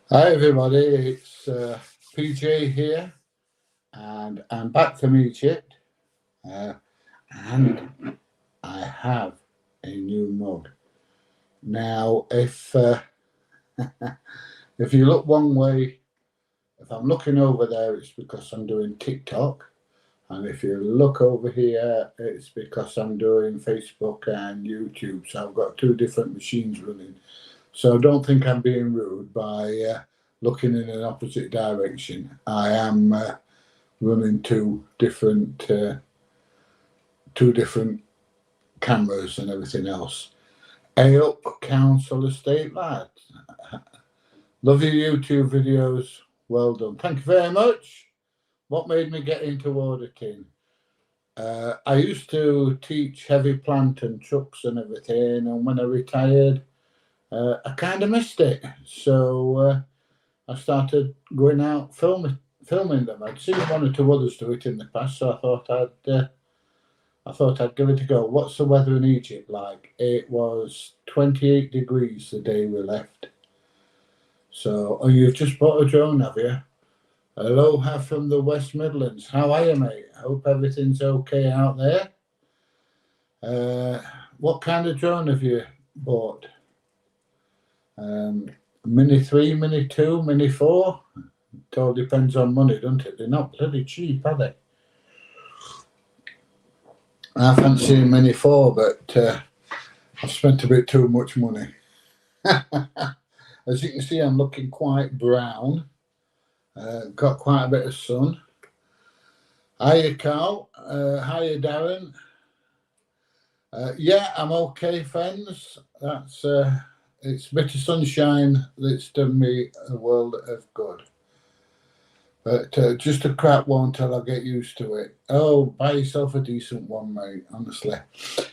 Hi everybody, it's PJ here, and I'm back from Egypt, uh, and I have a new mug. Now, if you look one way, if I'm looking over there, it's because I'm doing TikTok, and if you look over here, it's because I'm doing Facebook and YouTube. So I've got two different machines running. So don't think I'm being rude by looking in an opposite direction. I am. Running two different cameras and everything else. Up Council Estate Lad. Love your YouTube videos. Well done. Thank you very much. What made me get into auditing? I used to teach heavy plant and trucks and everything, and when I retired, I kind of missed it. So I started going out filming them. I'd seen one or two others do it in the past, so I thought I'd give it a go. What's the weather in Egypt like? It was 28 degrees the day we left. So, oh, you've just bought a drone, have you? Aloha from the West Midlands. How are you, mate? I hope everything's okay out there. What kind of drone have you bought? Mini 3, Mini 2, Mini 4? It all depends on money, doesn't it? They're not bloody cheap, are they? I fancy a Mini 4, but I've spent a bit too much money. As you can see, I'm looking quite brown. Got quite a bit of sun. Hiya, Carl. Hiya, Darren. Yeah, I'm okay, friends. That's it's a bit of sunshine that's done me a world of good. But just a crap one till I get used to it. Oh, buy yourself a decent one, mate, honestly.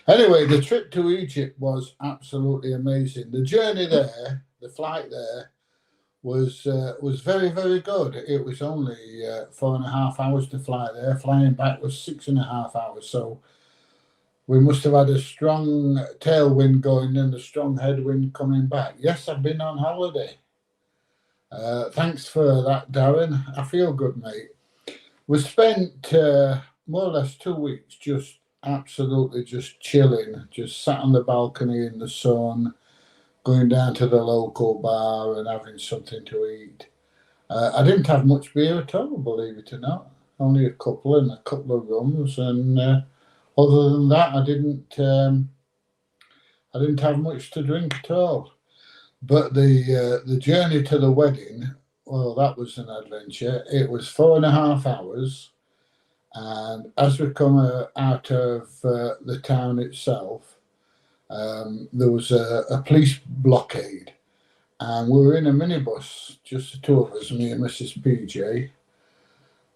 Anyway, the trip to Egypt was absolutely amazing. The journey there, the flight there, was very, very good. It was only 4.5 hours to fly there. Flying back was 6.5 hours. So we must have had a strong tailwind going and a strong headwind coming back. Yes, I've been on holiday. Thanks for that, Darren. I feel good, mate. We spent more or less 2 weeks just absolutely just chilling, just sat on the balcony in the sun, going down to the local bar and having something to eat. I didn't have much beer at all, believe it or not. Only a couple and a couple of rums, and other than that, I didn't have much to drink at all. But the journey to the wedding, well, that was an adventure. It was 4.5 hours, and as we come out of the town itself, there was a police blockade, and we were in a minibus, just the two of us, me and Mrs. PJ.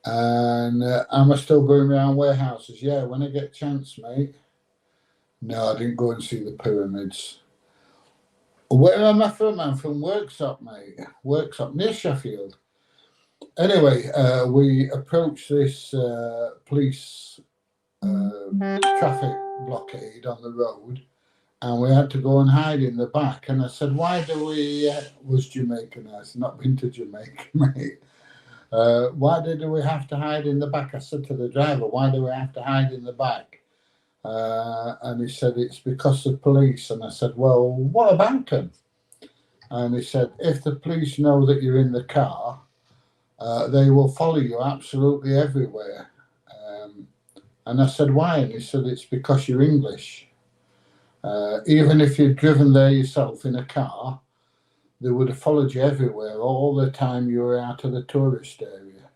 And am I still going around warehouses? Yeah, when I get a chance, mate. No, I didn't go and see the pyramids. Where am I from? I'm from Worksop, mate. Worksop, near Sheffield. Anyway, we approached this police traffic blockade on the road, and we had to go and hide in the back. And I said, why do we, was Jamaican, I've not been to Jamaica, mate. Why did we have to hide in the back? I said to the driver, why do we have to hide in the back? And he said, it's because of police. And I said, well, what about them? And he said, if the police know that you're in the car, they will follow you absolutely everywhere. And I said, why? And he said, it's because you're English. Even if you'd driven there yourself in a car, they would have followed you everywhere all the time you were out of the tourist area.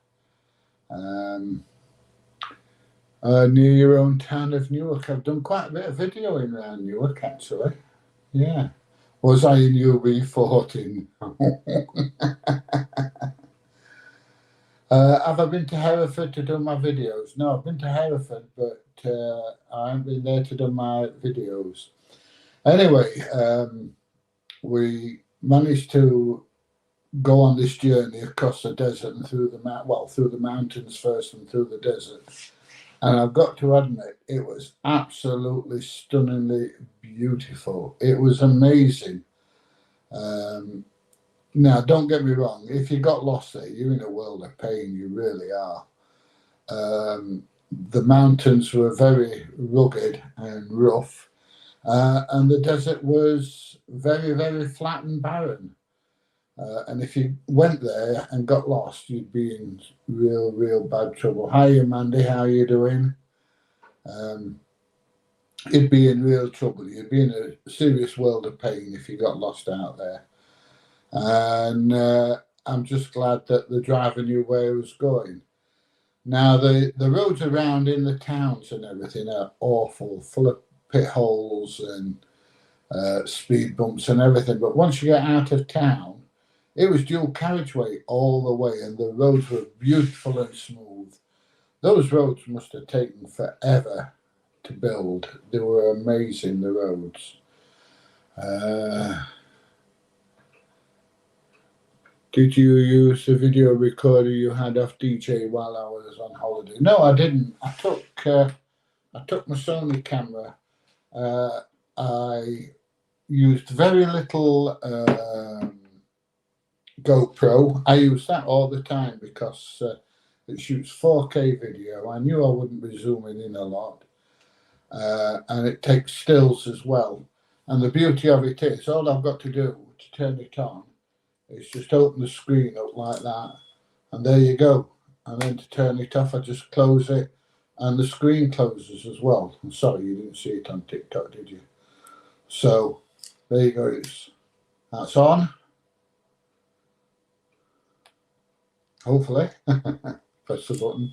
Near your own town of Newark. I've done quite a bit of videoing around Newark, actually. Yeah. Was I in UB14? Have I been to Hereford to do my videos? No, I've been to Hereford, but I haven't been there to do my videos. Anyway, we managed to go on this journey across the desert and through the mountains first and through the desert. And I've got to admit, it was absolutely stunningly beautiful. It was amazing. Now, don't get me wrong. If you got lost there, you're in a world of pain. You really are. The mountains were very rugged and rough, and the desert was very, very flat and barren. And if you went there and got lost, you'd be in real, real bad trouble. Hi, Mandy, how are you doing? You'd be in real trouble. You'd be in a serious world of pain if you got lost out there. And I'm just glad that the driver knew where he was going. Now, the roads around in the towns and everything are awful, full of pit holes and speed bumps and everything. But once you get out of town, it was dual carriageway all the way, and the roads were beautiful and smooth. Those roads must have taken forever to build. They were amazing, the roads. Did you use the video recorder you had off DJ while I was on holiday? No, I didn't. I took my Sony camera. I used very little GoPro. I use that all the time because it shoots 4K video. I knew I wouldn't be zooming in a lot. And it takes stills as well. And the beauty of it is, all I've got to do to turn it on is just open the screen up like that, and there you go. And then to turn it off, I just close it, and the screen closes as well. I'm sorry you didn't see it on TikTok, did you? So there you go. That's on. Hopefully. Press the button.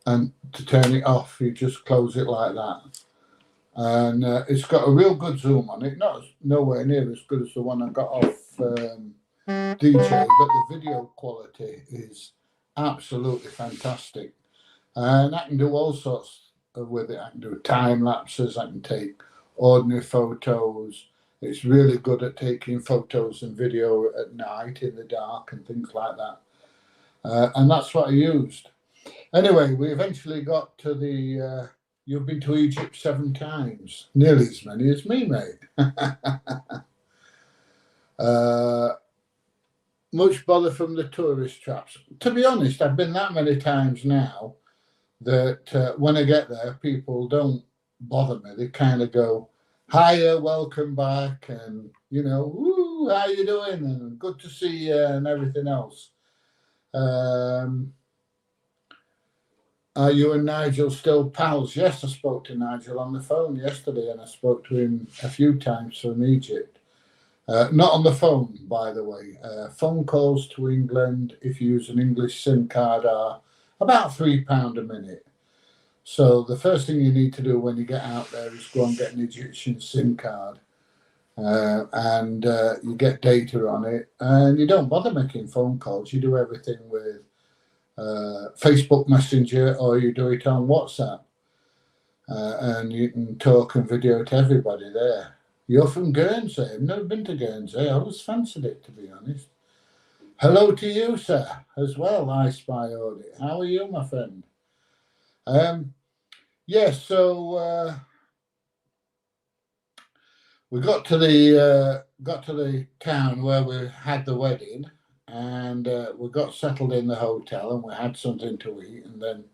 And to turn it off, you just close it like that. And it's got a real good zoom on it. Nowhere near as good as the one I got off DJ, but the video quality is absolutely fantastic. And I can do all sorts with it. I can do time lapses, I can take ordinary photos. It's really good at taking photos and video at night in the dark and things like that. And that's what I used. Anyway, we eventually got to the you've been to Egypt 7 times, nearly as many as me, mate. Much bother from the tourist traps. To be honest, I've been that many times now that when I get there, people don't bother me. They kind of go, hiya, welcome back, and, you know, woo, how you doing, and good to see you, and everything else. Are you and Nigel still pals? Yes, I spoke to Nigel on the phone yesterday, and I spoke to him a few times from Egypt. Not on the phone, by the way. Phone calls to England, if you use an English SIM card, are about £3 a minute. So the first thing you need to do when you get out there is go and get an Egyptian SIM card. And you get data on it. And you don't bother making phone calls. You do everything with Facebook Messenger, or you do it on WhatsApp. And you can talk and video to everybody there. You're from Guernsey. I've never been to Guernsey. I always fancied it, to be honest. Hello to you, sir, as well, I Spy Audit. How are you, my friend? Yes, so we got to the town where we had the wedding, and we got settled in the hotel, and we had something to eat, and then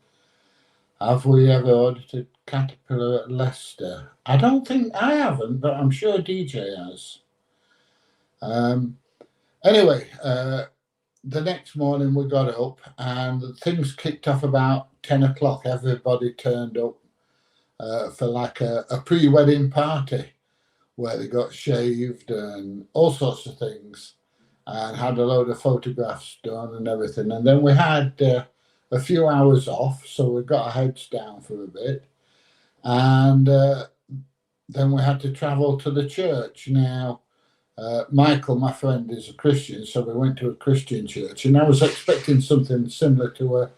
have we ever audited Caterpillar at Leicester? I don't think I haven't, but I'm sure DJ has. Anyway, the next morning we got up and things kicked off about 10 o'clock. Everybody turned up for like a pre-wedding party where they got shaved and all sorts of things and had a load of photographs done and everything. And then we had a few hours off, so we got our heads down for a bit, and then we had to travel to the church. Now, Michael, my friend, is a Christian, so we went to a Christian church, and I was expecting something similar to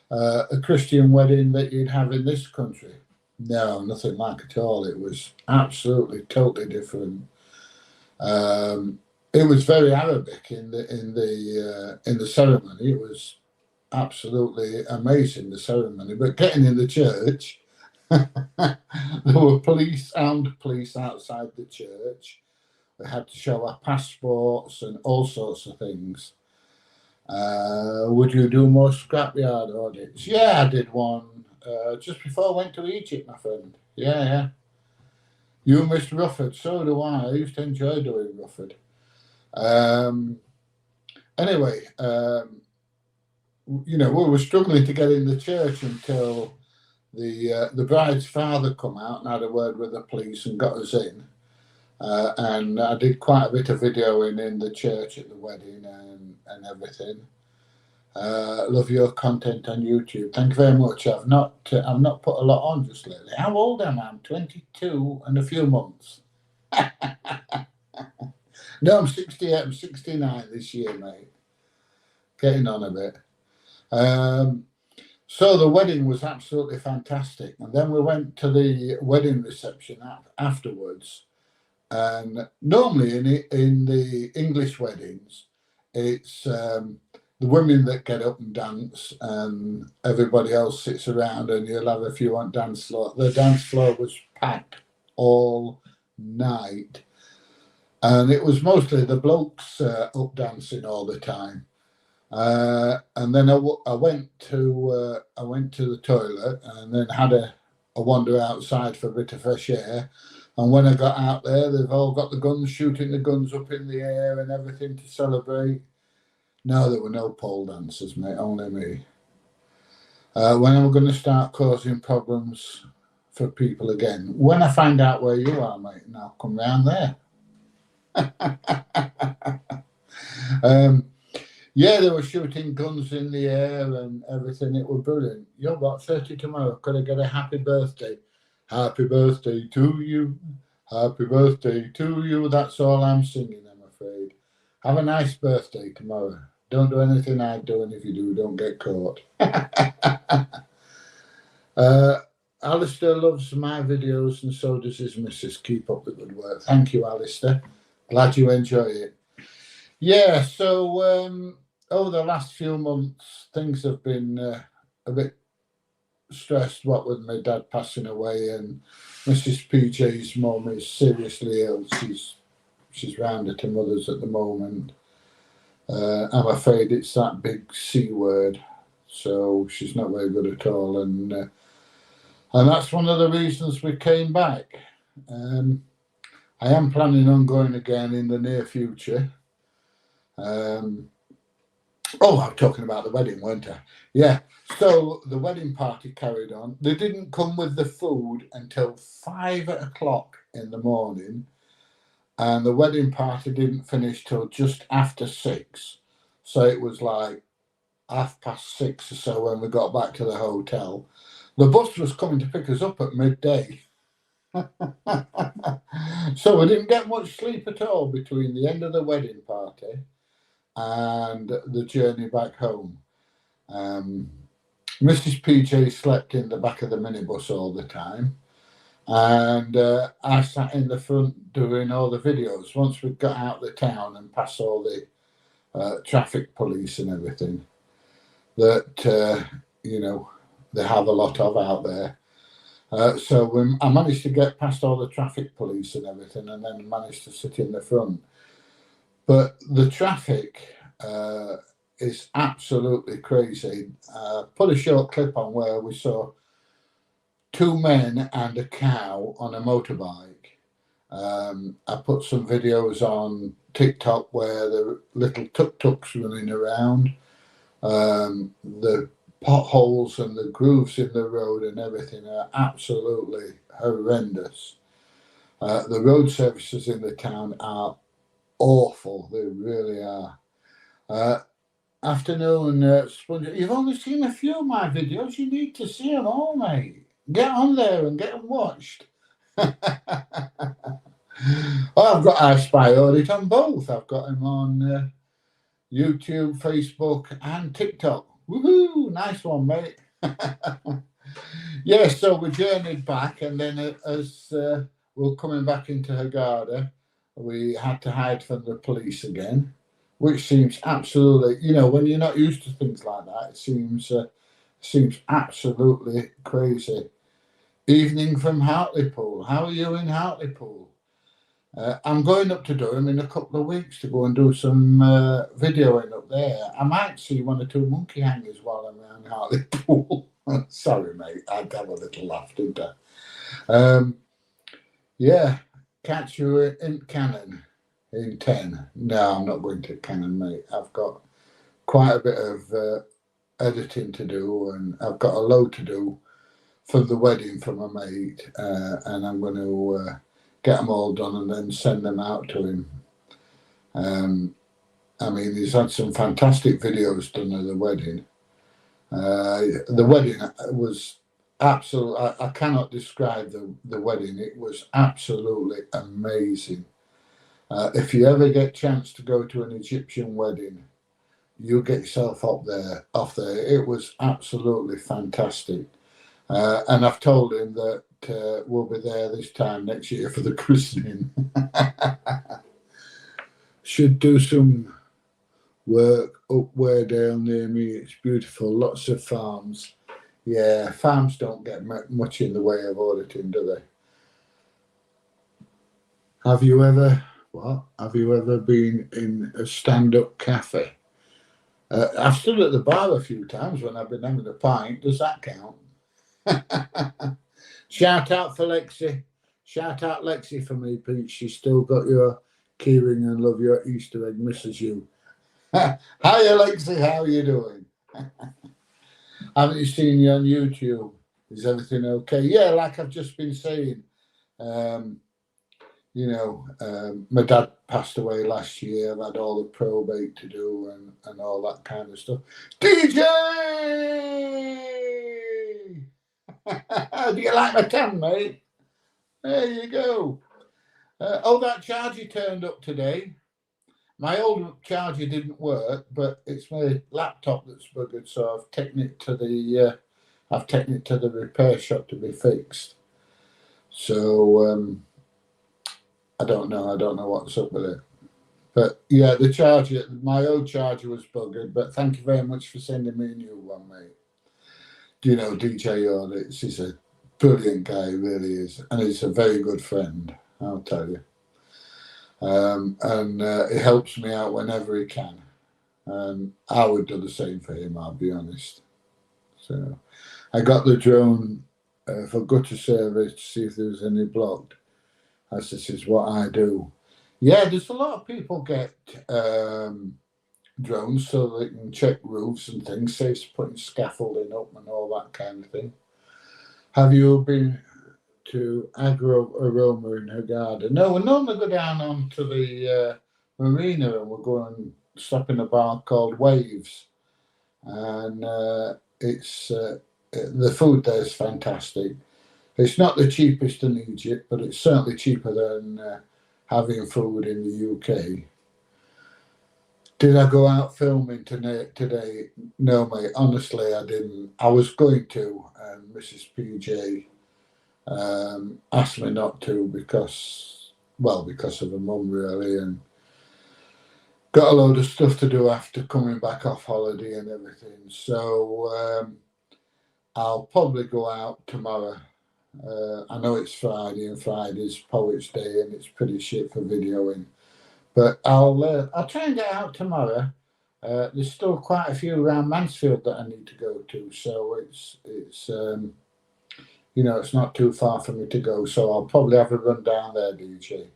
a Christian wedding that you'd have in this country. No, nothing like it at all. It was absolutely totally different. It was very Arabic in the ceremony. It was absolutely amazing, the ceremony, but getting in the church, there were armed police outside the church We had to show our passports and all sorts of things. Would you do more scrapyard audits? Yeah, I did one just before I went to Egypt, my friend. Yeah. You missed Rufford, so do I. I used to enjoy doing Rufford. Anyway, we were struggling to get in the church until the bride's father come out and had a word with the police and got us in. And I did quite a bit of videoing in the church at the wedding and everything. Love your content on YouTube. Thank you very much. I've not put a lot on just lately. How old am I? I'm 22 and a few months. No, I'm 68. I'm 69 this year, mate. Getting on a bit. So the wedding was absolutely fantastic, and then we went to the wedding reception afterwards. And normally in the English weddings, it's the women that get up and dance, and everybody else sits around, and you'll have a few on dance floor. The dance floor was packed all night, and it was mostly the blokes up dancing all the time. And then I went to the toilet, and then had a wander outside for a bit of fresh air. And when I got out there, they've all got the guns, shooting the guns up in the air and everything to celebrate. No, there were no pole dancers, mate, only me. When am I going to start causing problems for people again? When I find out where you are, mate, and I'll come round there. Yeah, they were shooting guns in the air and everything. It was brilliant. You're about 30 tomorrow. Could I get a happy birthday? Happy birthday to you. Happy birthday to you. That's all I'm singing, I'm afraid. Have a nice birthday tomorrow. Don't do anything I'd do, and if you do, don't get caught. Alistair loves my videos, and so does his missus. Keep up the good work. Thank you, Alistair. Glad you enjoy it. Yeah, so over the last few months, things have been a bit stressed, what with my dad passing away, and Mrs. PJ's mum is seriously ill. She's round at her mother's at the moment. I'm afraid it's that big C word, so she's not very good at all, and that's one of the reasons we came back. I am planning on going again in the near future. I'm talking about the wedding, weren't I? Yeah. So the wedding party carried on. They didn't come with the food until 5 o'clock in the morning, and the wedding party didn't finish till just after 6. So it was like 6:30 or so when we got back to the hotel. The bus was coming to pick us up at midday. So we didn't get much sleep at all between the end of the wedding party and the journey back home. Mrs. PJ slept in the back of the minibus all the time, and I sat in the front doing all the videos. Once we got out of the town and past all the traffic police and everything that they have a lot of out there. So I managed to get past all the traffic police and everything, and then managed to sit in the front. But the traffic is absolutely crazy. Put a short clip on where we saw 2 men and a cow on a motorbike. I put some videos on TikTok where the little tuk-tuks running around, the potholes and the grooves in the road and everything are absolutely horrendous. The road services in the town are awful. They really are. Afternoon, Sponge. You've only seen a few of my videos. You need to see them all, mate. Get on there and get them watched. I've got I Spy Audit on both. I've got them on YouTube, Facebook, and TikTok. Woohoo! Nice one, mate. Yeah, so we journeyed back, and then as we were coming back into Hurghada, we had to hide from the police again, which seems absolutely, when you're not used to things like that, it seems absolutely crazy. Evening from Hartlepool. How are you in Hartlepool? I'm going up to Durham in a couple of weeks to go and do some videoing up there. I might see one or two monkey hangers while I'm around Hartlepool. Sorry, mate. I'd have a little laugh, didn't I? Yeah, catch you in Cannon in 10. No, I'm not going to Cannon, mate. I've got quite a bit of editing to do, and I've got a load to do for the wedding for my mate, and I'm going to get them all done and then send them out to him. I mean, he's had some fantastic videos done of the wedding. The wedding was absolute. I cannot describe the wedding. It was absolutely amazing. If you ever get a chance to go to an Egyptian wedding, you get yourself off there. It was absolutely fantastic. And I've told him that we'll be there this time next year for the christening. Should do some work up way down near me. It's beautiful, lots of farms. Yeah, farms don't get much in the way of auditing, do they? Have you ever been in a stand-up cafe? I've stood at the bar a few times when I've been having a pint. Does that count? Shout out for Lexi. Shout out Lexi for me, Pete. She's still got your keyring and love your Easter egg, misses you. Hiya, Lexi. How are you doing? Haven't you seen you on YouTube? Is everything okay? Yeah, like I've just been saying. My dad passed away last year. I've had all the probate to do and all that kind of stuff. DJ! Do you like my tan, mate? There you go. That charger turned up today. My old charger didn't work, but it's my laptop that's buggered, so I've taken it to the repair shop to be fixed. So I don't know what's up with it. But yeah, the charger, my old charger was buggered, but thank you very much for sending me a new one, mate. Do you know DJ Audits? He's a brilliant guy, he really is. And he's a very good friend, I'll tell you. He helps me out whenever he can. I would do the same for him, I'll be honest. So I got the drone for gutter service to see if there's any blocked, as this is what I do. Yeah, there's a lot of people get drones so they can check roofs and things, saves putting scaffolding up and all that kind of thing. Have you been to Agro Aroma in Hurghada? No, we normally go down onto the marina and we're going stop in a bar called Waves, and it's the food there is fantastic. It's not the cheapest in Egypt, but it's certainly cheaper than having food in the UK. Did I go out filming today? No, mate. Honestly, I didn't. I was going to, and Mrs. PJ asked me not to because of her mum, really, and got a load of stuff to do after coming back off holiday and everything. So I'll probably go out tomorrow. I know it's Friday, and Friday's Poets' Day, and it's pretty shit for videoing. But I'll try and get out tomorrow. There's still quite a few around Mansfield that I need to go to, so it's it's not too far for me to go. So I'll probably have a run down there, DJ.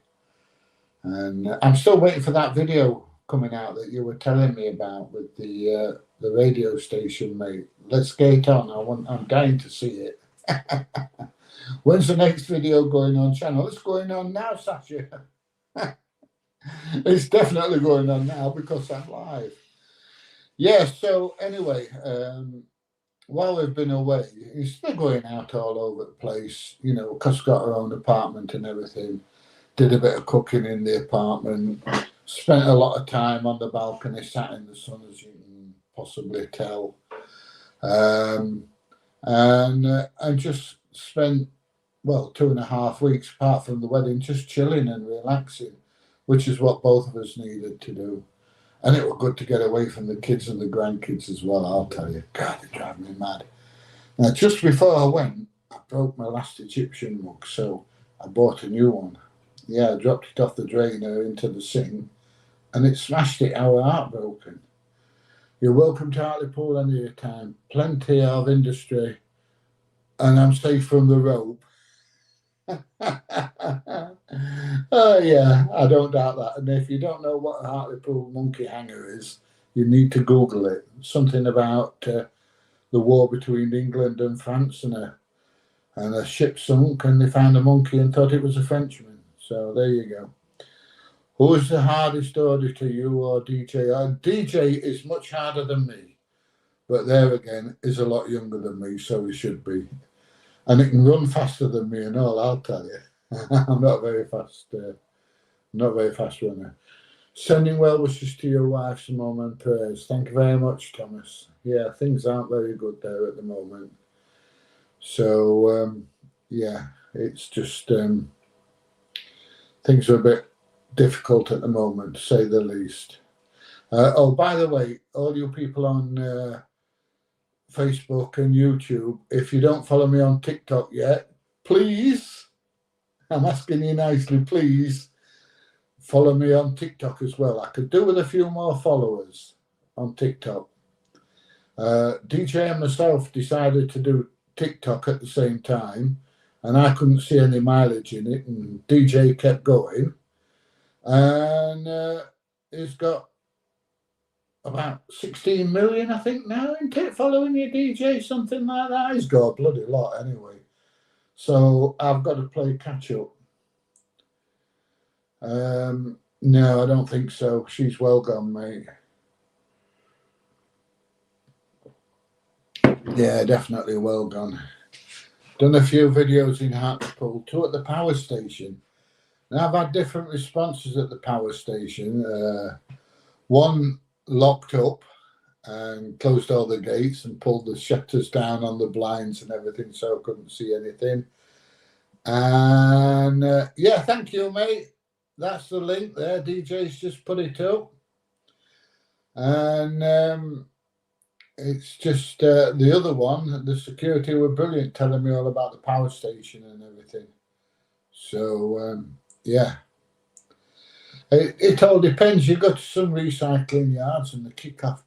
And I'm still waiting for that video coming out that you were telling me about with the radio station, mate. Let's get it on. I'm dying to see it. When's the next video going on channel? It's going on now, Sasha. It's definitely going on now because I'm live. Yeah, so anyway, while we've been away, he's still going out all over the place, because we've got our own apartment and everything. Did a bit of cooking in the apartment, spent a lot of time on the balcony, sat in the sun, as you can possibly tell. And just spent, 2.5 weeks apart from the wedding, just chilling and relaxing, which is what both of us needed to do. And it was good to get away from the kids and the grandkids as well, I'll tell you. God, they drive me mad. Now, just before I went, I broke my last Egyptian mug, so I bought a new one. Yeah, I dropped it off the drainer into the sink, and it smashed it. Our heartbroken. You're welcome to Hartlepool any time. Plenty of industry, and I'm safe from the rope. Oh yeah, I don't doubt that. And if you don't know what a Hartlepool monkey hanger is, you need to Google it. Something about the war between England and France, and a ship sunk, and they found a monkey and thought it was a Frenchman. So there you go. Who's the hardest auditor, you or DJ? DJ is much harder than me, but there again is a lot younger than me, so he should be. And it can run faster than me and all, I'll tell you. I'm not very fast, runner. Sending well wishes to your wife's mum and prayers. Thank you very much, Thomas. Yeah, things aren't very good there at the moment. So, yeah, it's just things are a bit difficult at the moment, to say the least. Oh, by the way, all you people on Facebook and YouTube, if you don't follow me on TikTok yet, please, I'm asking you nicely, please follow me on TikTok as well. I could do with a few more followers on TikTok. DJ and myself decided to do TikTok at the same time, and I couldn't see any mileage in it, and DJ kept going, and he's got about 16 million, I think, now, isn't it, following you, DJ, something like that. He's got a bloody lot anyway, so I've got to play catch up. No, I don't think so. She's well gone, mate. Yeah, definitely well gone. Done a few videos in Hartlepool, 2 at the power station. Now, I've had different responses at the power station. One locked up and closed all the gates and pulled the shutters down on the blinds and everything, so I couldn't see anything. And yeah, thank you, mate. That's the link there. DJ's just put it up. And it's just the other one, the security were brilliant, telling me all about the power station and everything. So, yeah. It all depends. You go to some recycling yards and they kick off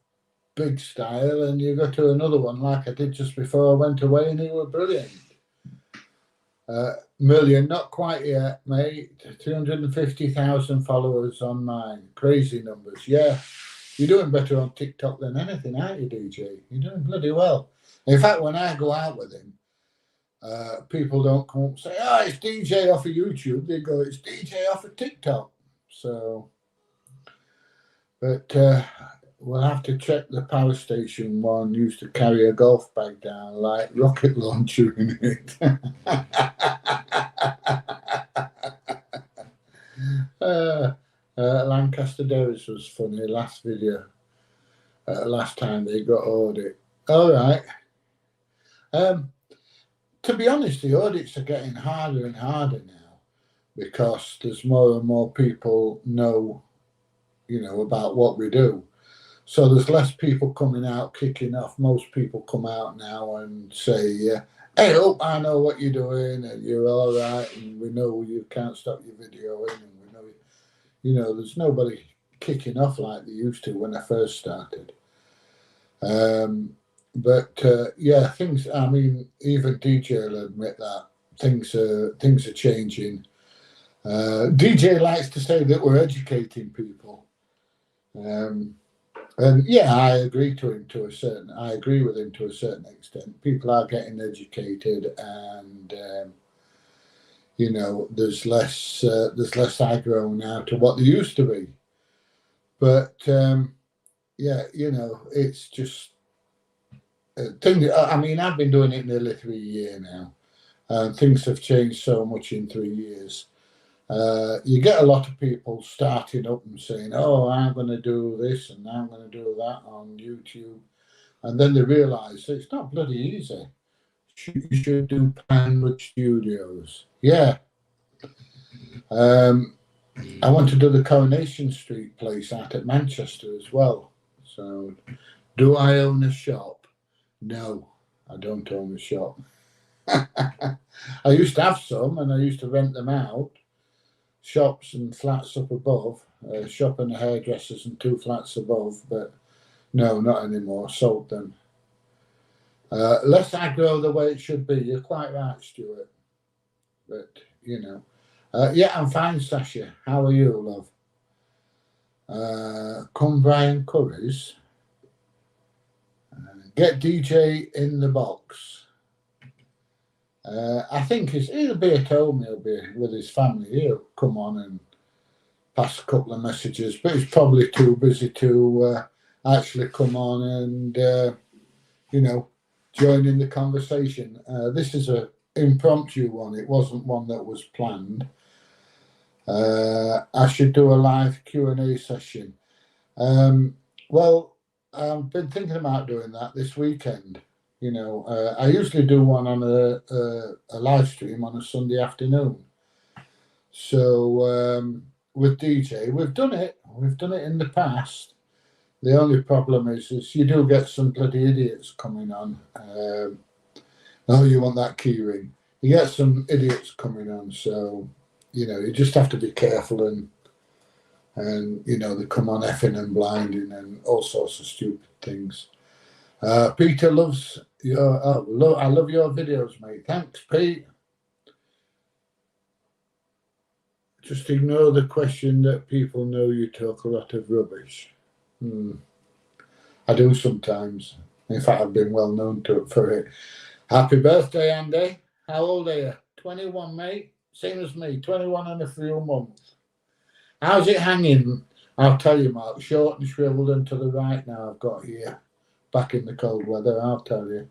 big style, and you go to another one like I did just before I went away, and they were brilliant. Million, not quite yet, mate. 250,000 followers on mine. Crazy numbers. Yeah, you're doing better on TikTok than anything, aren't you, DJ? You're doing bloody well. In fact, when I go out with him, people don't come up and say, "Oh, it's DJ off of YouTube." They go, "It's DJ off of TikTok." So, but we'll have to check the power station one. Used to carry a golf bag down like rocket launcher in it. Lancaster Dairies was funny. Last video, last time they got audit. All right. To be honest, the audits are getting harder and harder now because there's more and more people know, about what we do. So there's less people coming out kicking off. Most people come out now and say, "Hey, look, I know what you're doing, and you're all right, and we know you can't stop your videoing, and we know, there's nobody kicking off like they used to when I first started. But yeah, things. I mean, even DJ will admit that things are changing. DJ likes to say that we're educating people, and yeah, I agree with him to a certain extent. People are getting educated, and there's less aggro now to what there used to be. But yeah, it's just. I mean, I've been doing it nearly 3 years now, and things have changed so much in 3 years. You get a lot of people starting up and saying, "Oh, I'm going to do this and I'm going to do that on YouTube," and then they realise it's not bloody easy. You should do Pinewood Studios. Yeah. I want to do the Coronation Street place out at Manchester as well. So, do I own a shop? No, I don't own a shop. I used to have some, and I used to rent them out. shops and flats up above, shop and hairdressers and 2 flats above, but no, not anymore. Sold them. Less aggro the way it should be. You're quite right, Stuart. But, you know. Yeah, I'm fine, Sasha. How are you, love? Come Brian Curry's. Get DJ in the box. I think he'll be at home. He'll be with his family. He'll come on and pass a couple of messages, but he's probably too busy to actually come on and, you know, join in the conversation. This is an impromptu one. It wasn't one that was planned. I should do a live Q&A session. Well, I've been thinking about doing that this weekend. You know, I usually do one on a live stream on a Sunday afternoon. So with DJ, we've done it in the past. The only problem is you do get some bloody idiots coming on. Oh, you want that key ring? You get some idiots coming on, so you know you just have to be careful and you know they come on effing and blinding and all sorts of stupid things. Peter loves your. I love your videos, mate. Thanks, Pete. Just ignore the question that people know you talk a lot of rubbish. I do sometimes. In fact, I've been well known for it. Happy birthday, Andy. How old are you? 21, mate. Same as me, 21 and a few months. How's it hanging? I'll tell you, Mark. Short and shriveled and to the right now I've got here. Back in the cold weather, I'll tell you.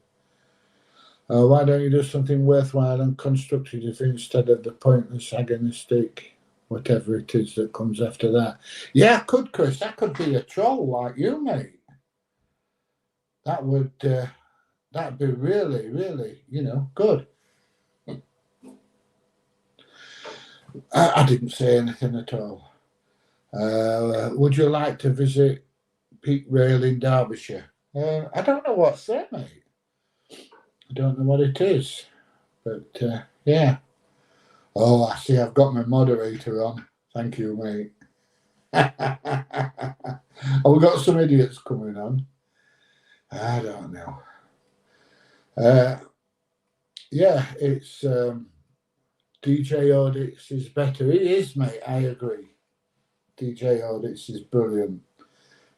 Why don't you do something worthwhile and constructive instead of the pointless agonistic, whatever it is that comes after that? Yeah, I could, Chris. That could be a troll like you, mate. That would that'd be really, really, you know, good. I didn't say anything at all. Would you like to visit Peak Rail in Derbyshire? I don't know what's there, mate. I don't know what it is. But, yeah. Oh, I see I've got my moderator on. Thank you, mate. Oh, we've got some idiots coming on. I don't know. Yeah, it's DJ Audits is better. It is, mate. I agree. DJ Audits is brilliant.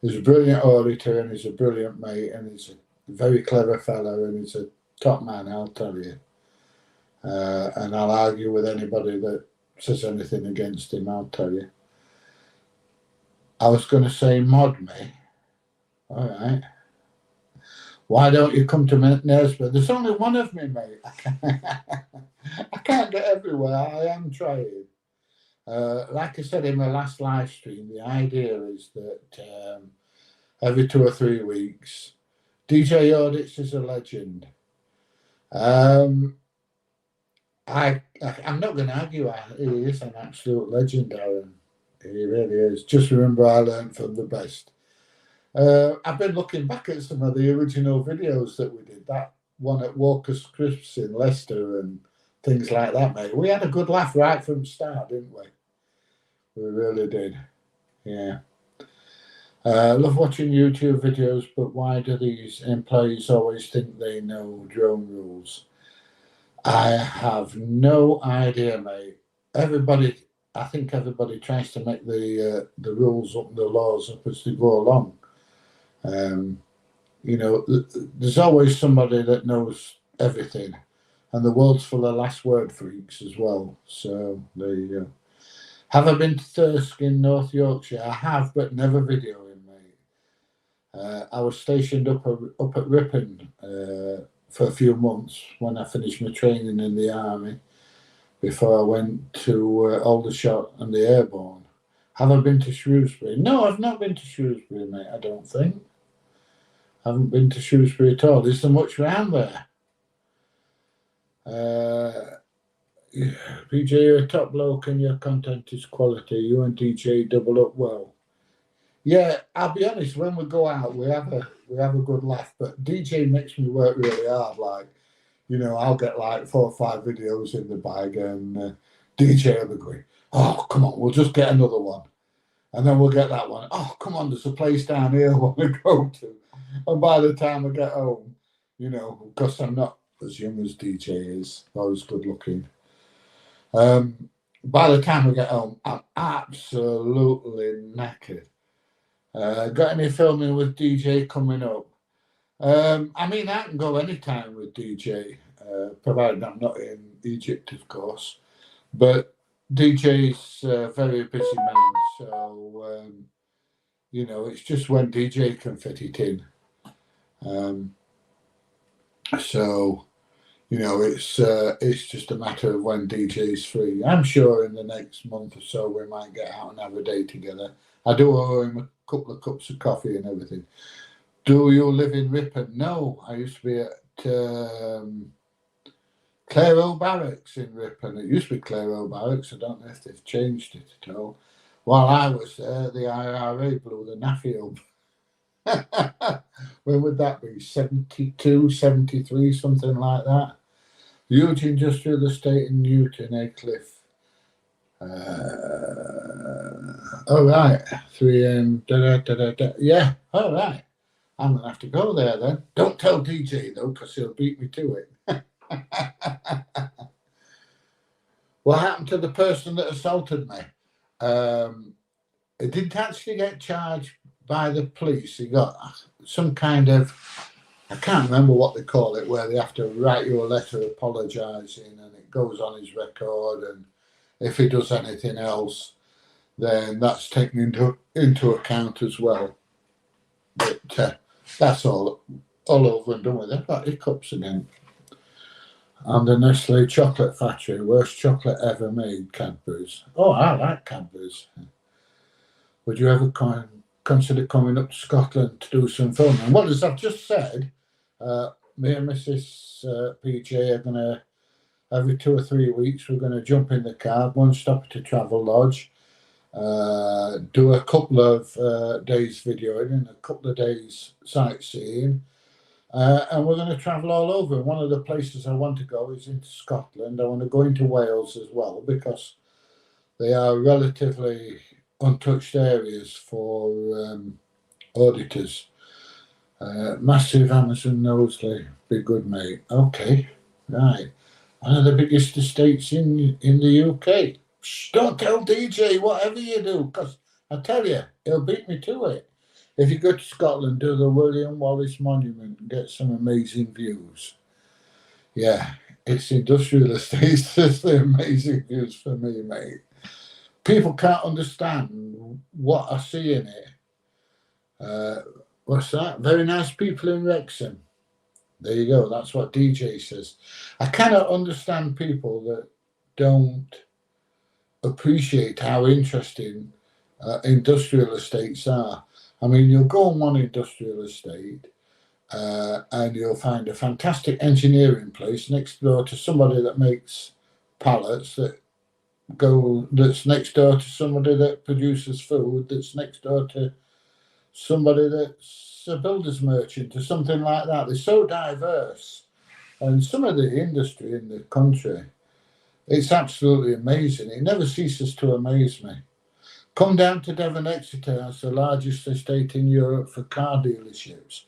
He's a brilliant auditor and he's a brilliant mate and he's a very clever fellow and he's a top man, I'll tell you. And I'll argue with anybody that says anything against him, I'll tell you. I was going to say mod me. All right. Why don't you come to Nesbitt? There's only one of me, mate. I can't get everywhere. I am trying. Like I said in my last live stream, the idea is that every 2 or 3 weeks, DJ Audits is a legend. I'm not going to argue. He is an absolute legend, Aaron. He really is. Just remember, I learned from the best. I've been looking back at some of the original videos that we did. That one at Walker's Crisps in Leicester and things like that, mate. We had a good laugh right from the start, didn't we? We really did. Yeah. Love watching YouTube videos, but why do these employees always think they know drone rules? I have no idea, mate. I think everybody tries to make the rules up, the laws up as they go along. You know, there's always somebody that knows everything, and the world's full of last word freaks as well. So there you go. Have I been to Thirsk in North Yorkshire? I have, but never videoing, mate. I was stationed up at Ripon for a few months when I finished my training in the army before I went to Aldershot and the Airborne. Have I been to Shrewsbury? No, I've not been to Shrewsbury, mate, I don't think. I haven't been to Shrewsbury at all. Is there much around there? PJ, you're a top bloke and your content is quality. You and DJ double up well. Yeah, I'll be honest, when we go out, we have a good laugh, but DJ makes me work really hard. Like, you know, I'll get like 4 or 5 videos in the bag and DJ will be going, Oh, come on, we'll just get another one. And then we'll get that one. Oh, come on, there's a place down here I want to go to. And by the time I get home, you know, because I'm not as young as DJ is, or as good looking. By the time I get home, I'm absolutely knackered. Got any filming with DJ coming up? I mean, I can go anytime with DJ, provided I'm not in Egypt, of course. But DJ's a very busy man, so you know, it's just when DJ can fit it in. So you know, it's just a matter of when DJ's free. I'm sure in the next month or so we might get out and have a day together. I do owe him a couple of cups of coffee and everything. Do you live in Ripon? No, I used to be at Clairvaux Barracks in Ripon. It used to be Clairvaux Barracks. I don't know if they've changed it at all. While I was there, the IRA blew the NAFI up. When would that be? 72, 73, something like that. Huge industrial estate in Newton, Aycliffe. All right, 3M. Yeah, all right. I'm going to have to go there then. Don't tell DJ, though, because he'll beat me to it. What happened to the person that assaulted me? He didn't actually get charged by the police. He got some kind of, I can't remember what they call it, where they have to write you a letter apologising and it goes on his record, and if he does anything else, then that's taken into account as well. But that's all over and done with. I've got hiccups again. And the Nestle chocolate factory, worst chocolate ever made, Cadbury's. Oh, I like Cadbury's. Would you ever consider coming up to Scotland to do some filming? Well, as I've just said, me and Mrs. PJ are going to, every 2 or 3 weeks, we're going to jump in the car, go and stop at a travel lodge, do a couple of days videoing and a couple of days sightseeing. And we're going to travel all over. One of the places I want to go is into Scotland. I want to go into Wales as well, because they are relatively untouched areas for auditors. Massive Amazon Knowsley, be good, mate. Okay, right. One of the biggest estates in the UK. Shh, don't tell DJ whatever you do, because I tell you, he'll beat me to it. If you go to Scotland, do the William Wallace Monument and get some amazing views. Yeah, it's industrial estates. It's the amazing views for me, mate. People can't understand what I see in it. What's that? Very nice people in Wrexham. There you go. That's what DJ says. I cannot understand people that don't appreciate how interesting industrial estates are. I mean, you'll go on one industrial estate and you'll find a fantastic engineering place next door to somebody that makes pallets, that's next door to somebody that produces food, that's next door to somebody that's a builder's merchant or something like that. They're so diverse. And some of the industry in the country, it's absolutely amazing. It never ceases to amaze me. Come down to Devon Exeter, it's the largest estate in Europe for car dealerships.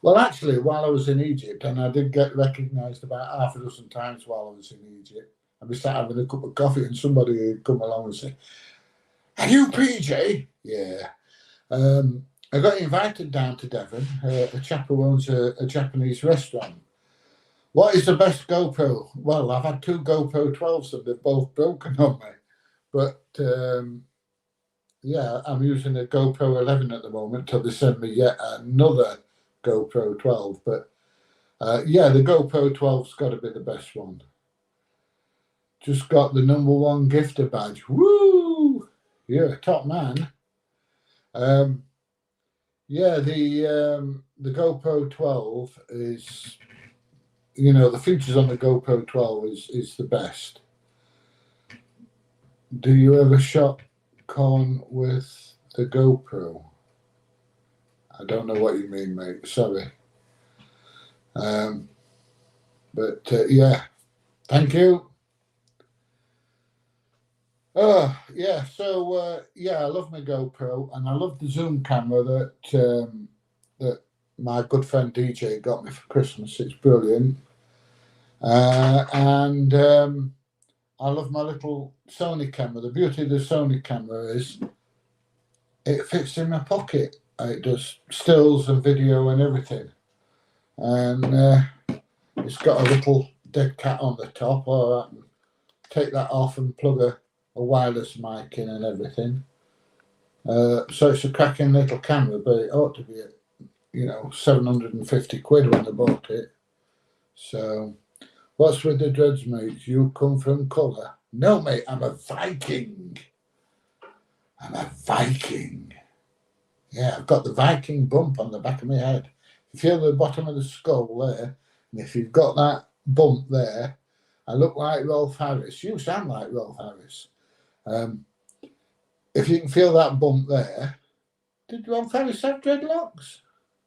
Well, actually, while I was in Egypt, and I did get recognised about half a dozen times while I was in Egypt, I'd be sat having a cup of coffee and somebody would come along and say, "Are you PJ?" Yeah. I got invited down to Devon, a chap who owns a Japanese restaurant. What is the best GoPro? Well, I've had 2 GoPro 12s and they've both broken on me. But yeah, I'm using a GoPro 11 at the moment till they send me yet another GoPro 12. But yeah, the GoPro 12's got to be the best one. Just got the #1 gifter badge. Woo! You're a top man. Yeah, the GoPro 12 is, you know, the features on the GoPro 12 is the best. Do you ever shot corn with the GoPro? I don't know what you mean, mate. Sorry. But yeah, thank you. Oh yeah, so yeah, I love my GoPro, and I love the zoom camera that my good friend DJ got me for Christmas. It's brilliant, and I love my little Sony camera. The beauty of the Sony camera is it fits in my pocket. It does stills and video and everything, and it's got a little dead cat on the top, or I can take that off and plug a wireless mic in and everything. So it's a cracking little camera, but it ought to be at, 750 quid when I bought it. So, what's with the dreads, mate? You come from colour? No, mate, I'm a Viking. I'm a Viking. Yeah, I've got the Viking bump on the back of my head. You feel the bottom of the skull there, and if you've got that bump there, I look like Rolf Harris. You sound like Rolf Harris. If you can feel that bump there, did Rolf Harris have dreadlocks?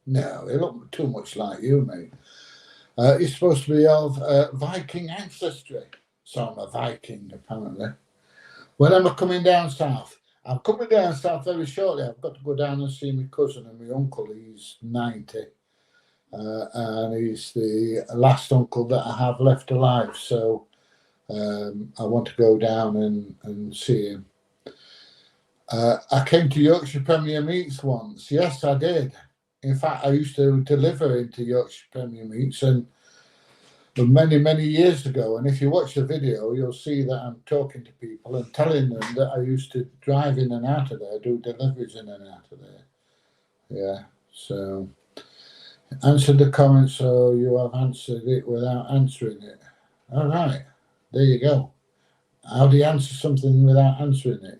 No, he looked too much like you, mate. He's supposed to be of Viking ancestry. So I'm a Viking, apparently. When am I coming down south? I'm coming down south very shortly. I've got to go down and see my cousin and my uncle. He's 90. And he's the last uncle that I have left alive. So I want to go down and see him. I came to Yorkshire Premier Meats once. Yes, I did. In fact, I used to deliver into Yorkshire Premier Meats and many, many years ago. And if you watch the video, you'll see that I'm talking to people and telling them that I used to drive in and out of there, do deliveries in and out of there. Yeah, so answer the comment so you have answered it without answering it. All right, there you go. How do you answer something without answering it?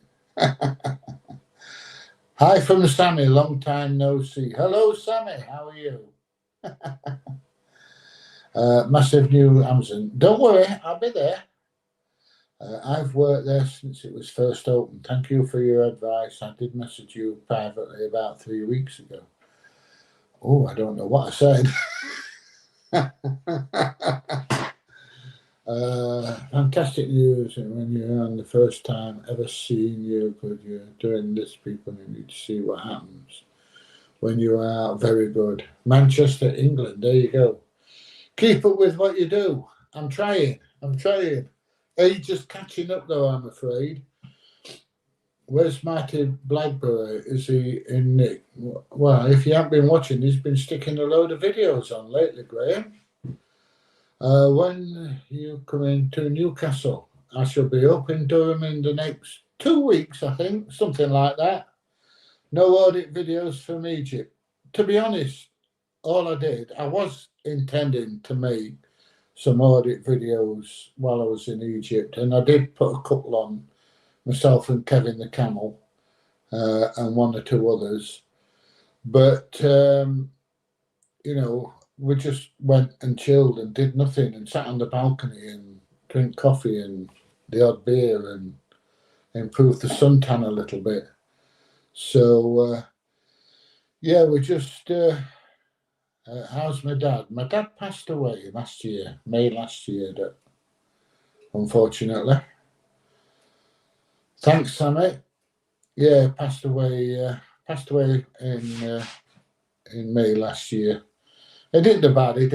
Hi from Sammy, long time no see. Hello, Sammy, how are you? Massive new Amazon. Don't worry, I'll be there. I've worked there since it was first opened. Thank you for your advice. I did message you privately about 3 weeks ago. Oh, I don't know what I said. Fantastic news when you're on the first time ever seeing you, because you're doing this, people need to see what happens when you are out. Very good. Manchester, England, there you go. Keep up with what you do. I'm trying. Age is catching up though, I'm afraid. Where's Marty Blackburn? Is he in Nick? Well, if you haven't been watching, he's been sticking a load of videos on lately, Graham. When you come into Newcastle, I shall be up in Durham in the next 2 weeks, I think, something like that. No audit videos from Egypt. To be honest, all I did, I was intending to make some audit videos while I was in Egypt, and I did put a couple on myself and Kevin the Camel, and one or two others. But we just went and chilled and did nothing and sat on the balcony and drink coffee and the odd beer and improved the suntan a little bit. So yeah, we just. How's my dad? My dad passed away last year, May last year, unfortunately. Thanks, Sammy. Yeah, passed away in May last year. It didn't bad. It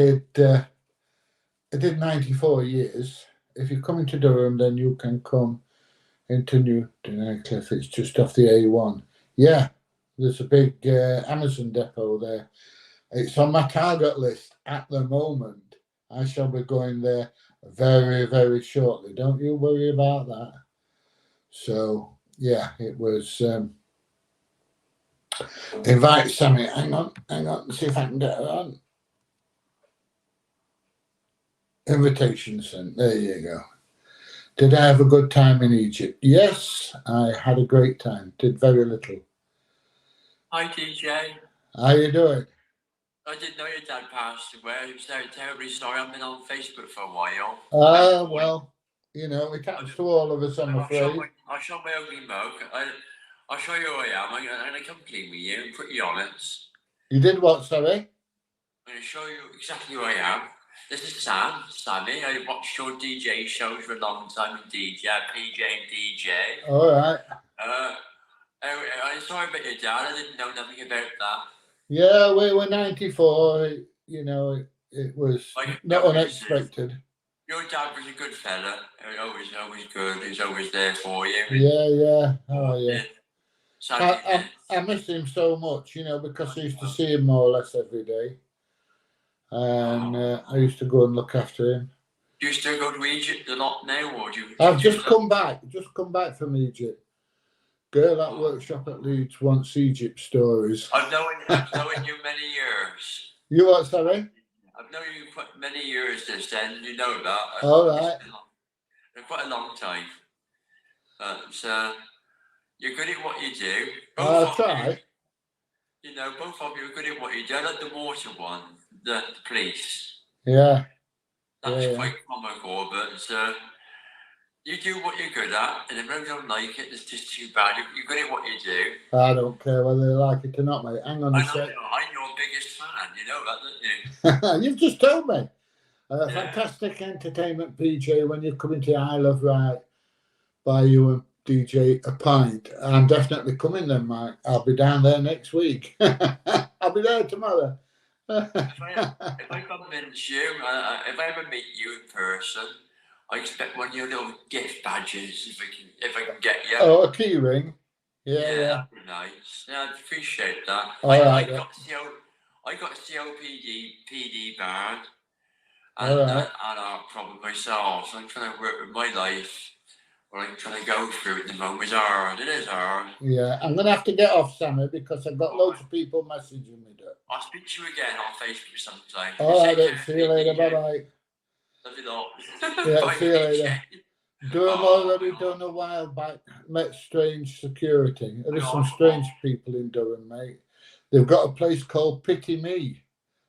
did 94 years. If you're coming to Durham, then you can come into New Cliff. It's just off the A1. Yeah, there's a big Amazon depot there. It's on my target list at the moment. I shall be going there very, very shortly. Don't you worry about that. So, yeah, it was. Invite Sammy. Hang on. See if I can get her on. Invitation sent. There you go. Did I have a good time in Egypt? Yes, I had a great time. Did very little. Hi, DJ. How you doing? I didn't know your dad passed away. It was a terribly sorry. I've been on Facebook for a while. Well, it happens to all of us, I'm afraid. I'll show my ugly mug. I'll show you who I am. I'm going to come clean with you, pretty honest. You did what, sorry? I'm going to show you exactly who I am. This is Sammy. I watched your DJ shows for a long time with PJ and DJ. All right. I'm sorry about your dad. I didn't know nothing about that. Yeah, we were 94. You know, it was not unexpected. Your dad was a good fella. Always good. He was always there for you. Yeah. Oh, yeah. I miss him so much, you know, because I used to see him more or less every day. And I used to go and look after him. Do you still go to Egypt a lot now, or do you? I've just come back from Egypt. Girl at workshop at Leeds wants Egypt stories. I've known you many years. You what, sorry? I've known you quite many years since then. You know that. All right. Quite a long time. So you're good at what you do. I'll try. You know, both of you are good at what you do. I like the water one, the police. Yeah. That's quite comical, but you do what you're good at, and if they don't like it, it's just too bad. You're good at what you do. I don't care whether they like it or not, mate. Hang on a sec. I'm your biggest fan, you know that, don't you? You've just told me. Fantastic entertainment, PJ, when you're coming to Isle of Wight, buy you and DJ a pint. I'm definitely coming then, mate. I'll be down there next week. I'll be there tomorrow. If I convince you, if I ever meet you in person, I expect one of your little gift badges if I can get you. Oh, a key ring. Yeah. That'd be nice. Yeah, I'd appreciate that. I got COPD bad, and I problem myself. So I'm trying to work with my life. What I'm trying to go through at the moment is hard. It is hard. Yeah, I'm gonna have to get off, Sammy, because I've got loads of people messaging me. I'll speak to you again on Facebook sometime. All right, see you later. Bye bye. Love you lot. Yeah, see you later. Durham already done a while back. Met strange security. There's some strange people in Durham, mate. They've got a place called Pity Me.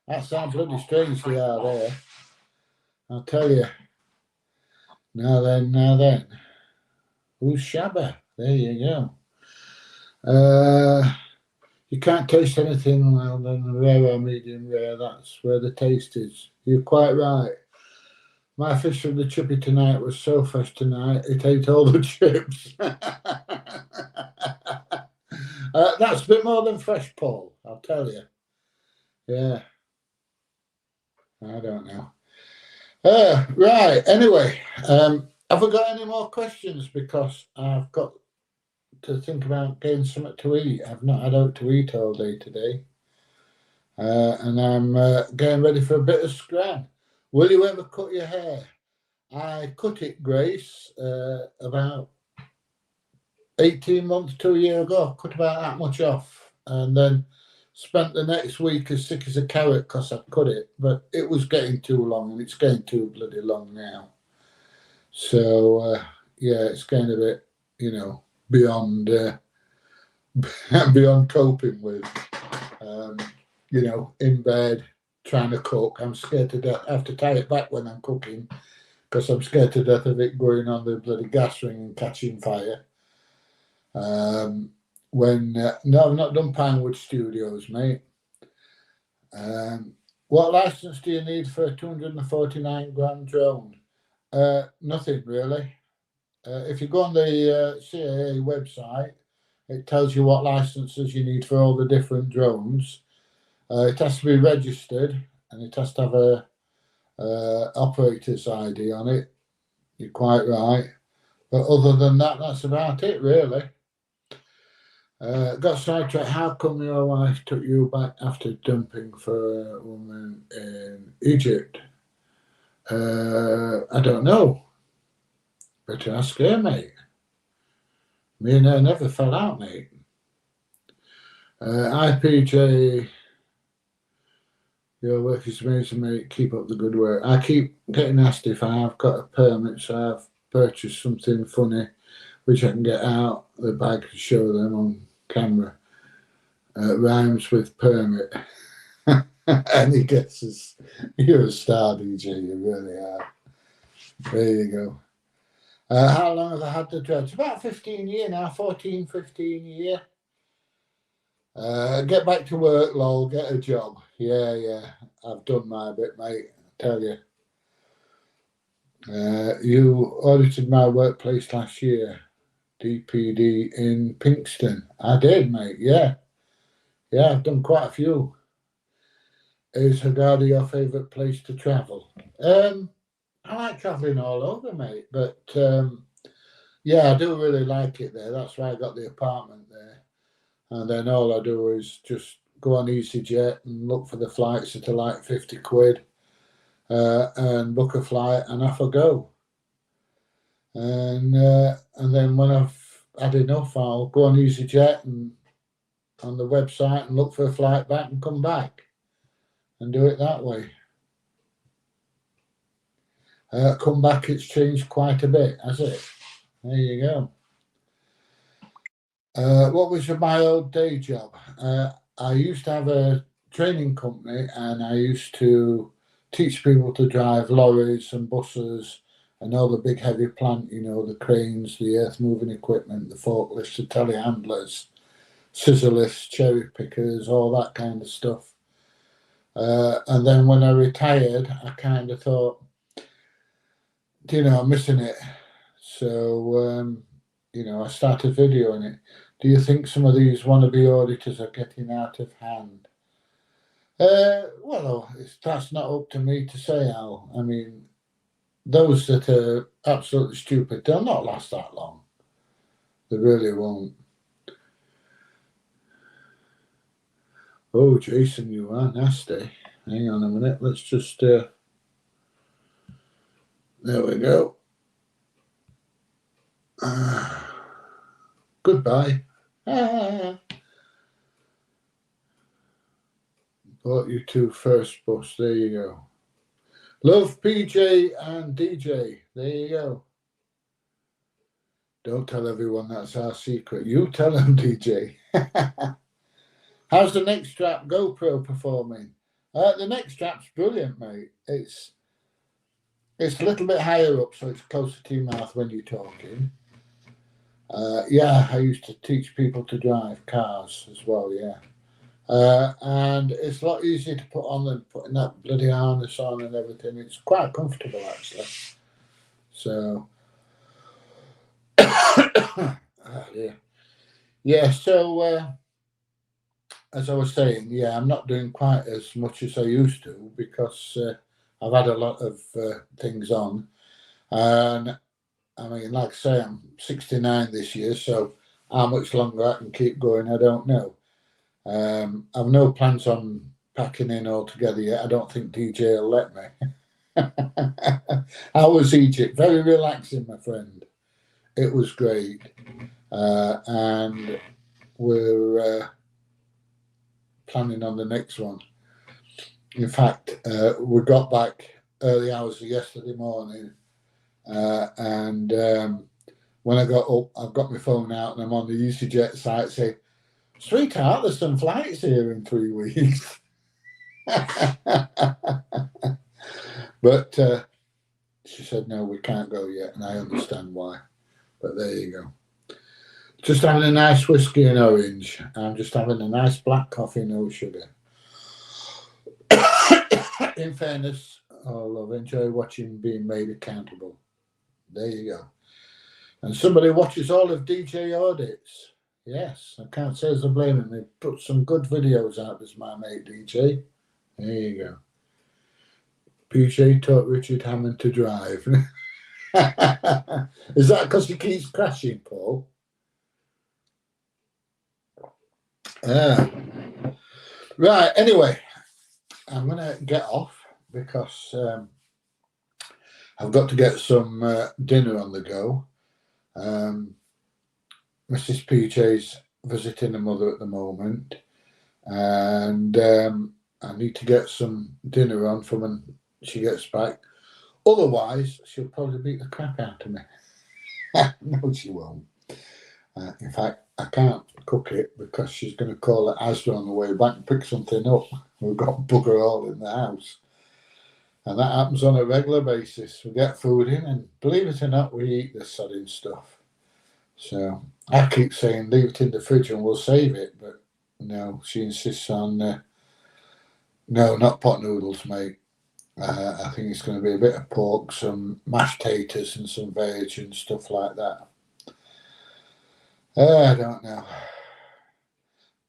That's how bloody strange they are there. I'll tell you. Now then. Who's Shabba? There you go. You can't taste anything well than rare or medium rare. That's where the taste is. You're quite right. My fish from the chippy tonight was so fresh tonight, it ate all the chips. That's a bit more than fresh, Paul, I'll tell you. Yeah. I don't know. Right, anyway. Have I got any more questions? Because I've got to think about getting something to eat. I've not had out to eat all day today. And I'm getting ready for a bit of scran. Will you ever cut your hair? I cut it, Grace, about 18 months to a year ago. Cut about that much off. And then spent the next week as sick as a carrot because I cut it. But it was getting too long, and it's getting too bloody long now. So, it's getting a bit, beyond coping with, in bed, trying to cook. I'm scared to death. I have to tie it back when I'm cooking because I'm scared to death of it going on the bloody gas ring and catching fire. No, I've not done Pinewood Studios, mate. What license do you need for a 249 gram drone? Nothing really. If you go on the CAA website, it tells you what licenses you need for all the different drones. It has to be registered and it has to have a operator's ID on it. You're quite right. But other than that, that's about it, really. Got sidetracked. How come your wife took you back after dumping for a woman in Egypt? I don't know. Better ask her, mate. Me and her never fell out, mate. IPJ, your work is amazing, mate. Keep up the good work. I keep getting asked if I've got a permit, so I've purchased something funny which I can get out the bag to show them on camera. Rhymes with permit. Any guesses? You're a star, DJ. You really are. There you go. How long have I had the dreads? About 15 years now. 14, 15 years. Get back to work, lol. Get a job. Yeah. I've done my bit, mate. tell you. You audited my workplace last year, DPD in Pinkston. I did, mate. Yeah, I've done quite a few. Is Hurghada your favourite place to travel? I like travelling all over, mate. But yeah, I do really like it there. That's why I got the apartment there. And then all I do is just go on EasyJet and look for the flights that are like 50 quid and book a flight and off I go. And then when I've had enough, I'll go on EasyJet and on the website and look for a flight back and come back and do it that way. Come back, it's changed quite a bit, has it? There you go. What was my old day job? I used to have a training company and I used to teach people to drive lorries and buses and all the big heavy plant, you know, the cranes, the earth moving equipment, the forklifts, the telehandlers, scissor lifts, cherry pickers, all that kind of stuff. And then when I retired, I kind of thought, you know, I'm missing it. So, you know, I started videoing it. Do you think some of these wannabe auditors are getting out of hand? Well, that's not up to me to say, Al. I mean, those that are absolutely stupid, they'll not last that long. They really won't. Oh, Jason, you are nasty. Hang on a minute. Let's just... there we go. Goodbye. Bought you two first bus. There you go. Love PJ and DJ. There you go. Don't tell everyone that's our secret. You tell them, DJ. How's the next strap GoPro performing? The next strap's brilliant, mate. It's a little bit higher up, so it's closer to your mouth when you're talking. Yeah, I used to teach people to drive cars as well, yeah. And it's a lot easier to put on than putting that bloody harness on and everything. It's quite comfortable, actually. So, oh, yeah, so as I was saying, yeah, I'm not doing quite as much as I used to because I've had a lot of things on. And I mean, like I say, I'm 69 this year, so how much longer I can keep going, I don't know. I've no plans on packing in altogether yet. I don't think DJ will let me. How was Egypt? Very relaxing, my friend. It was great. And we're planning on the next one. In fact, we got back early hours of yesterday morning. And when I got up, I've got my phone out and I'm on the EasyJet site saying, sweetheart, there's some flights here in 3 weeks. But she said, no, we can't go yet. And I understand why. But there you go. Just having a nice whiskey and orange. I'm just having a nice black coffee, no sugar. In fairness, I'll enjoy watching being made accountable. There you go. And somebody watches all of DJ audits. Yes, I can't say as I'm blaming me. Put some good videos out as my mate DJ. There you go. PJ taught Richard Hammond to drive. Is that because he keeps crashing, Paul? Right, anyway, I'm going to get off because I've got to get some dinner on the go. Mrs. PJ's visiting her mother at the moment, and I need to get some dinner on for when she gets back. Otherwise, she'll probably beat the crap out of me. No, she won't. In fact, I can't cook it because she's going to call at Asda on the way back and pick something up. We've got bugger all in the house. And that happens on a regular basis. We get food in, and believe it or not, we eat this sodding stuff. So I keep saying leave it in the fridge and we'll save it, but no, she insists on no, not pot noodles, mate. I think it's going to be a bit of pork, some mashed taters and some veg and stuff like that. I don't know.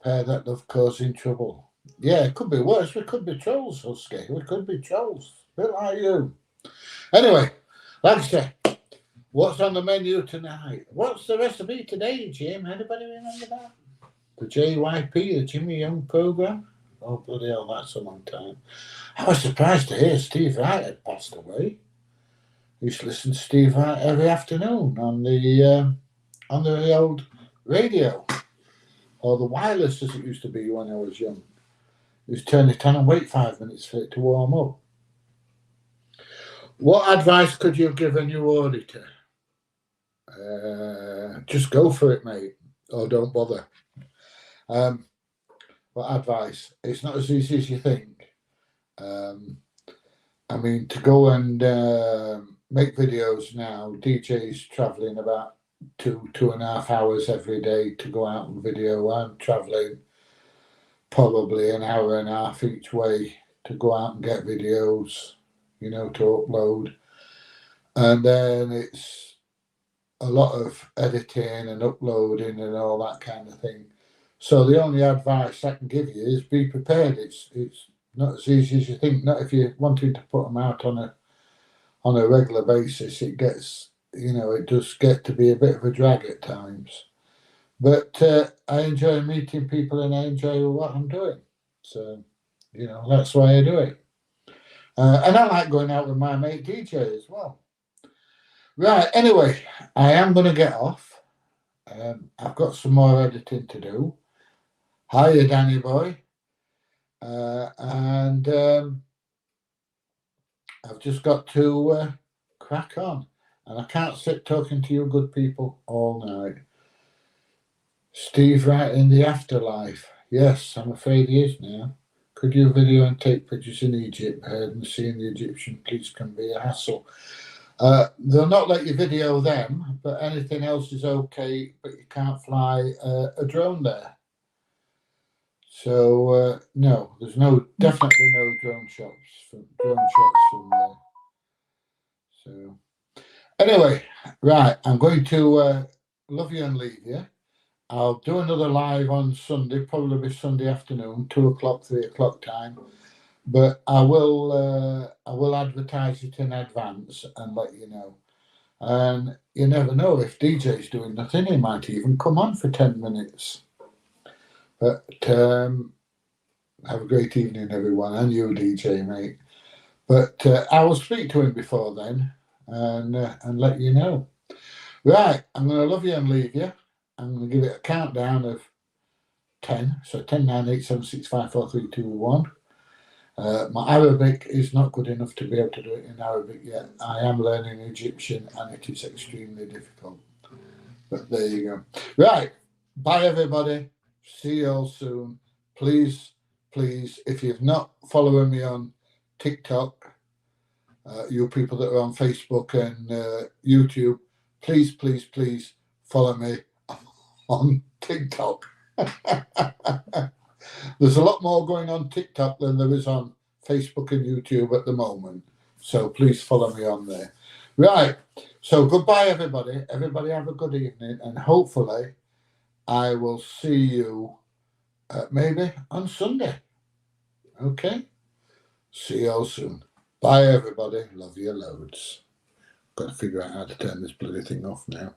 Pair that love causing trouble. Yeah, it could be worse. We could be trolls, Husky. We could be trolls. A bit like you. Anyway, like I say, what's on the menu tonight? What's the recipe today, Jim? Anybody remember that? The JYP, the Jimmy Young program? Oh, bloody hell, that's a long time. I was surprised to hear Steve Wright had passed away. I used to listen to Steve Wright every afternoon on the old radio, or the wireless as it used to be when I was young. You just turn it on and wait 5 minutes for it to warm up. What advice could you give a new auditor? Just go for it, mate, or don't bother. What advice? It's not as easy as you think. I mean, to go and make videos now, DJs traveling about 2.5 hours every day to go out and video. I'm traveling probably an hour and a half each way to go out and get videos, to upload. And then it's a lot of editing and uploading and all that kind of thing. So the only advice I can give you is be prepared. It's not as easy as you think. Not if you're wanting to put them out on a regular basis. It gets, it does get to be a bit of a drag at times. But I enjoy meeting people and I enjoy what I'm doing. So, that's why I do it. And I like going out with my mate DJ as well. Right, anyway, I am going to get off. I've got some more editing to do. Hiya, Danny boy. And I've just got to crack on. And I can't sit talking to you good people all night. Steve Wright in the afterlife. Yes, I'm afraid he is now. Could you video and take pictures in Egypt? Heard and seeing the Egyptian police can be a hassle. They'll not let you video them, but anything else is okay, but you can't fly a drone there. So, no, there's definitely no drone shots from there. So, anyway, right, I'm going to love you and leave you. I'll do another live on Sunday, probably Sunday afternoon, 2 o'clock, 3 o'clock time. But I will advertise it in advance and let you know. And you never know, if DJ's doing nothing, he might even come on for 10 minutes. But have a great evening, everyone, and you, DJ, mate. But I will speak to him before then and let you know. Right, I'm going to love you and leave you. I'm going to give it a countdown of 10. So 10, 9, 8, 7, 6, 5, 4, 3, 2, 1. My Arabic is not good enough to be able to do it in Arabic yet. I am learning Egyptian and it is extremely difficult. But there you go. Right. Bye, everybody. See you all soon. Please, if you've not following me on TikTok, you people that are on Facebook and YouTube, please follow me on TikTok. There's a lot more going on TikTok than there is on Facebook and YouTube at the moment. So please follow me on there. Right. So goodbye, everybody. Everybody have a good evening. And hopefully I will see you maybe on Sunday. Okay? See you all soon. Bye, everybody. Love you loads. Got to figure out how to turn this bloody thing off now.